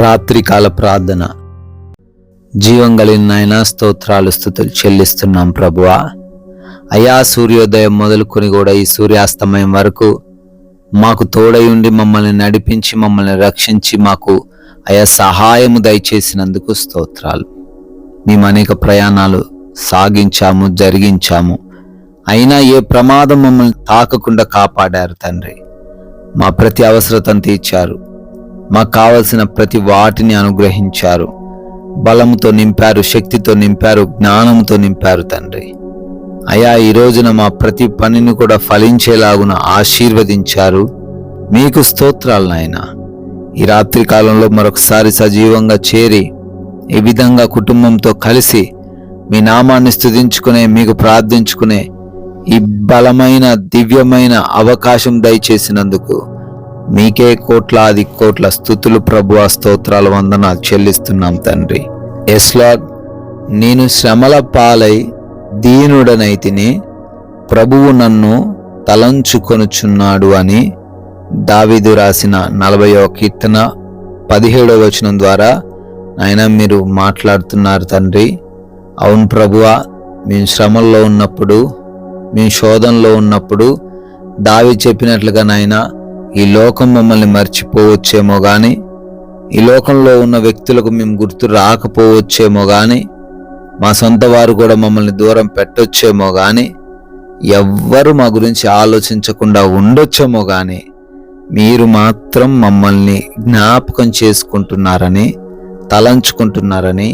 రాత్రికాల ప్రార్థన. జీవం కలిగిన నాయన స్తోత్రాలు స్తుతులు చెల్లిస్తున్నాం ప్రభువా. అయా, సూర్యోదయం మొదలుకొని కూడా ఈ సూర్యాస్తమయం వరకు మాకు తోడై ఉండి మమ్మల్ని నడిపించి మమ్మల్ని రక్షించి మాకు అయా సహాయము దయచేసినందుకు స్తోత్రాలు. మేము అనేక ప్రయాణాలు సాగించాము, జరిగించాము, అయినా ఏ ప్రమాదం మమ్మల్ని తాకకుండా కాపాడారు తండ్రి. మా ప్రతి అవసరతను తీర్చారు, మాకు కావలసిన ప్రతి వాటిని అనుగ్రహించారు, బలముతో నింపారు, శక్తితో నింపారు, జ్ఞానంతో నింపారు తండ్రి. అయా, ఈ రోజున మా ప్రతి పనిని కూడా ఫలించేలాగున ఆశీర్వదించారు. మీకు స్తోత్రాలు నాయన. ఈ రాత్రి కాలంలో మరొకసారి సజీవంగా చేరి ఈ విధంగా కుటుంబంతో కలిసి మీ నామాన్ని స్తుతించుకునే, మీకు ప్రార్థించుకునే ఈ బలమైన దివ్యమైన అవకాశం దయచేసినందుకు మీకే కోట్లాది కోట్ల స్తుతులు ప్రభువా, స్తోత్రాలు, వందనాలు చెల్లిస్తున్నాం తండ్రి. ఎస్ లార్డ్, నేను శ్రమల పాలై దీనుడనైతిని, ప్రభువు నన్ను తలంచుకొనుచున్నాడు అని దావీదు రాసిన 40వ కీర్తన 17వ వచనం ద్వారా ఆయన మీరు మాట్లాడుతున్నారు తండ్రి. అవును ప్రభువా, మేము శ్రమల్లో ఉన్నప్పుడు, మేము శోధనలో ఉన్నప్పుడు దావీదు చెప్పినట్లుగా నాయన, ఈ లోకం మమ్మల్ని మర్చిపోవచ్చేమో కానీ, ఈ లోకంలో ఉన్న వ్యక్తులకు మేము గుర్తు రాకపోవచ్చేమో కానీ, మా సొంత వారు కూడా మమ్మల్ని దూరం పెట్టొచ్చేమో కానీ, ఎవ్వరు మా గురించి ఆలోచించకుండా ఉండొచ్చేమో కానీ, మీరు మాత్రం మమ్మల్ని జ్ఞాపకం చేసుకుంటున్నారని, తలంచుకుంటున్నారని,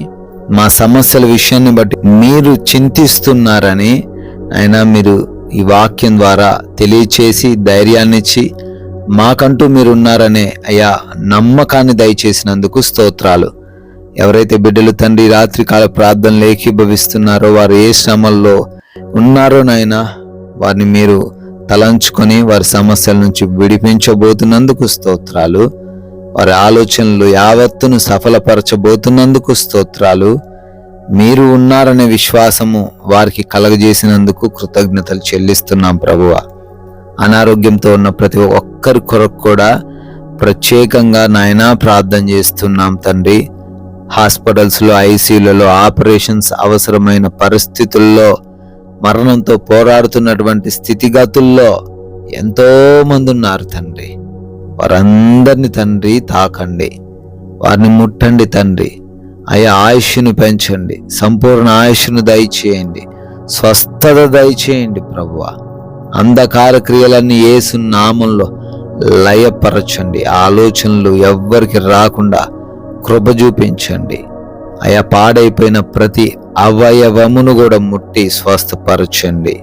మా సమస్యల విషయాన్ని బట్టి మీరు చింతిస్తున్నారని అయినా మీరు ఈ వాక్యం ద్వారా తెలియచేసి ధైర్యాన్నిచ్చి మాకంటూ మీరు ఉన్నారనే అయ్యా నమ్మకాన్ని దయచేసినందుకు స్తోత్రాలు. ఎవరైతే బిడ్డలు తండ్రి రాత్రికాల ప్రార్థనలు ఏకీభవిస్తున్నారో, వారు ఏ శ్రమల్లో ఉన్నారో నాయనా, వారిని మీరు తలంచుకొని వారి సమస్యల నుంచి విడిపించబోతున్నందుకు స్తోత్రాలు. వారి ఆలోచనలు యావత్తును సఫలపరచబోతున్నందుకు స్తోత్రాలు. మీరు ఉన్నారనే విశ్వాసము వారికి కలగజేసినందుకు కృతజ్ఞతలు చెల్లిస్తున్నాం ప్రభువా. అనారోగ్యంతో ఉన్న ప్రతి ఒక్కరి కొరకు కూడా ప్రత్యేకంగా నాయనా ప్రార్థన చేస్తున్నాం తండ్రి. హాస్పిటల్స్లో, ఐసీయూలలో ఆపరేషన్స్ అవసరమైన పరిస్థితుల్లో, మరణంతో పోరాడుతున్నటువంటి స్థితిగతుల్లో ఎంతో మంది ఉన్నారు తండ్రి. వారందరినీ తండ్రి తాకండి, వారిని ముట్టండి తండ్రి. అయ్యా, ఆయుష్ను పెంచండి, సంపూర్ణ ఆయుష్ను దయచేయండి, స్వస్థత దయచేయండి ప్రభువా. అంధకార క్రియలన్నీ యేసు నామంలో లయపరచండి. ఆలోచనలు ఎవ్వరికి రాకుండా కృప చూపించండి. అయా, పాడైపోయిన ప్రతి అవయవమును కూడా ముట్టి స్వస్థపరచండి,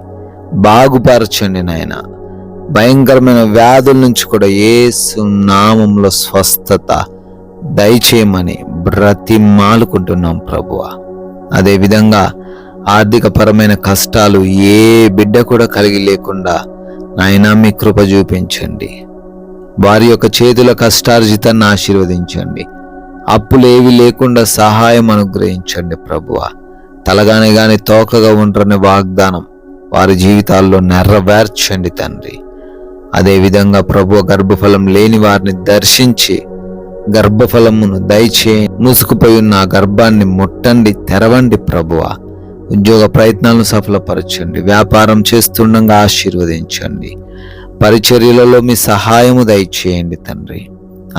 బాగుపరచండి నాయన. భయంకరమైన వ్యాధుల నుంచి కూడా యేసు నామంలో స్వస్థత దయచేయమని బ్రతిమాలుకుంటున్నాం ప్రభువా. అదేవిధంగా ఆర్థిక పరమైన కష్టాలు ఏ బిడ్డ కూడా కలిగి లేకుండా నాయనా మీ కృప చూపించండి. వారి యొక్క చేతుల కష్టార్జితాన్ని ఆశీర్వదించండి. అప్పులేవి లేకుండా సహాయం అనుగ్రహించండి ప్రభువా. తలగానే గాని తోకగా ఉంటారనే వాగ్దానం వారి జీవితాల్లో నెరవేర్చండి తండ్రి. అదేవిధంగా ప్రభువా, గర్భఫలం లేని వారిని దర్శించి గర్భఫలమును దయచేయండి. మూసుకుపోయి ఉన్న ఆ గర్భాన్ని ముట్టండి, తెరవండి ప్రభువా. ఉద్యోగ ప్రయత్నాలను సఫలపరచండి. వ్యాపారం చేస్తుండగా ఆశీర్వదించండి. పరిచర్యలలో మీ సహాయము దయచేయండి తండ్రి.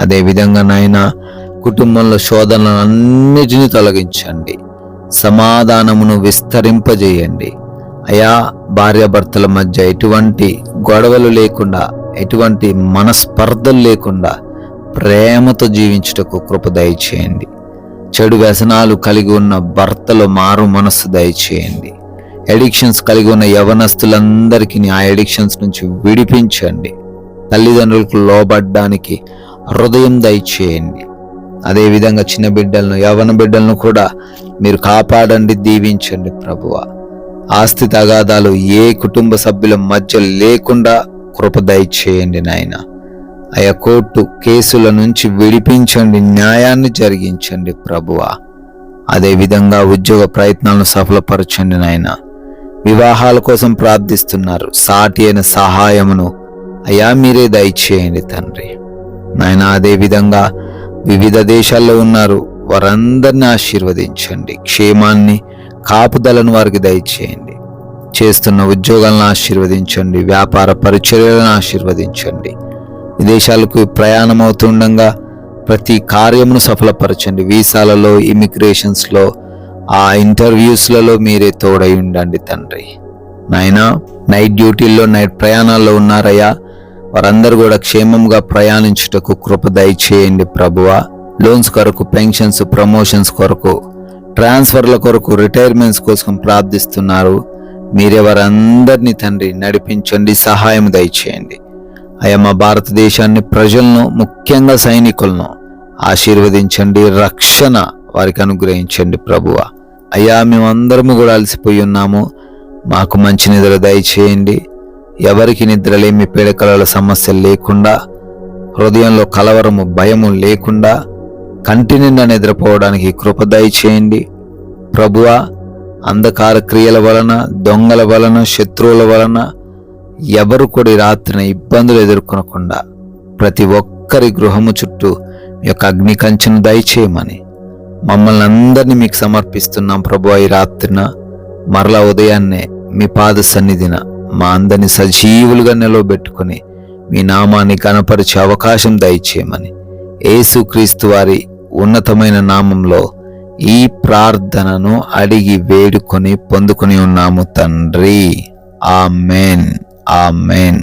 అదేవిధంగా నాయన, కుటుంబంలో శోధనలన్నిటినీ తొలగించండి, సమాధానమును విస్తరింపజేయండి. అయా, భార్యాభర్తల మధ్య ఎటువంటి గొడవలు లేకుండా, ఎటువంటి మనస్పర్ధలు లేకుండా ప్రేమతో జీవించుటకు కృప దయచేయండి. చెడు వ్యసనాలు కలిగి ఉన్న భర్తలో మారు మనస్సు దయచేయండి. ఎడిక్షన్స్ కలిగి ఉన్న యవనస్తులందరికీ ఆ ఎడిక్షన్స్ నుంచి విడిపించండి. తల్లిదండ్రులకు లోబడ్డానికి హృదయం దయచేయండి. అదేవిధంగా చిన్న బిడ్డలను, యవన బిడ్డలను కూడా మీరు కాపాడండి, దీవించండి ప్రభువా. ఆస్తి తగాదాలు ఏ కుటుంబ సభ్యుల మధ్య లేకుండా కృప దయచేయండి నాయన. ఆయా కోర్టు కేసుల నుంచి విడిపించండి, న్యాయాన్ని జరిగించండి ప్రభువా. అదేవిధంగా ఉద్యోగ ప్రయత్నాలను సఫలపరచండి నాయన. వివాహాల కోసం ప్రార్థిస్తున్నారు, సాటి అయిన సహాయమును అయ్యా మీరే దయచేయండి తండ్రి. నాయన, అదేవిధంగా వివిధ దేశాల్లో ఉన్నారు, వారందరిని ఆశీర్వదించండి. క్షేమాన్ని, కాపుదలను వారికి దయచేయండి. చేస్తున్న ఉద్యోగాలను ఆశీర్వదించండి. వ్యాపార పరిచర్యలను ఆశీర్వదించండి. విదేశాలకు ప్రయాణం అవుతుండగా ప్రతి కార్యమును సఫలపరచండి. వీసాలలో, ఇమిగ్రేషన్స్లో, ఆ ఇంటర్వ్యూస్లలో మీరే తోడై ఉండండి తండ్రి. నాయనా, నైట్ డ్యూటీల్లో, నైట్ ప్రయాణాల్లో ఉన్నారయ్యా, వారందరూ కూడా క్షేమంగా ప్రయాణించుటకు కృప దయచేయండి ప్రభువా. లోన్స్ కొరకు, పెన్షన్స్, ప్రమోషన్స్ కొరకు, ట్రాన్స్ఫర్ల కొరకు, రిటైర్మెంట్స్ కోసం ప్రార్థిస్తున్నారు. మీరే వారందరినీ తండ్రి నడిపించండి, సహాయం దయచేయండి. అయ్యా, మా భారతదేశాన్ని, ప్రజలను, ముఖ్యంగా సైనికులను ఆశీర్వదించండి. రక్షణ వారికి అనుగ్రహించండి ప్రభువా. అయ్యా, మేమందరము కూడా అలసిపోయి ఉన్నాము, మాకు మంచి నిద్ర దయచేయండి. ఎవరికి నిద్రలేమి, పీడకలల సమస్యలు లేకుండా, హృదయంలో కలవరము, భయము లేకుండా కంటి నిండా నిద్రపోవడానికి కృప దయచేయండి ప్రభువా. అంధకార క్రియల వలన, దొంగల వలన, శత్రువుల వలన ఎవరు కూడా రాత్రిన ఇబ్బందులు ఎదుర్కొనకుండా ప్రతి ఒక్కరి గృహము చుట్టూ మీ యొక్క అగ్ని కంచెను దయచేయమని మమ్మల్ని అందరినీ మీకు సమర్పిస్తున్నాం ప్రభువా. ఈ రాత్రిన మరలా ఉదయాన్నే మీ పాద సన్నిధిన మా అందరిని సజీవులుగా నిలవబెట్టుకుని మీ నామాన్ని కనపరిచే అవకాశం దయచేయమని యేసుక్రీస్తు వారి ఉన్నతమైన నామంలో ఈ ప్రార్థనను అడిగి వేడుకొని పొందుకొని ఉన్నాము తండ్రి. Amen, amen.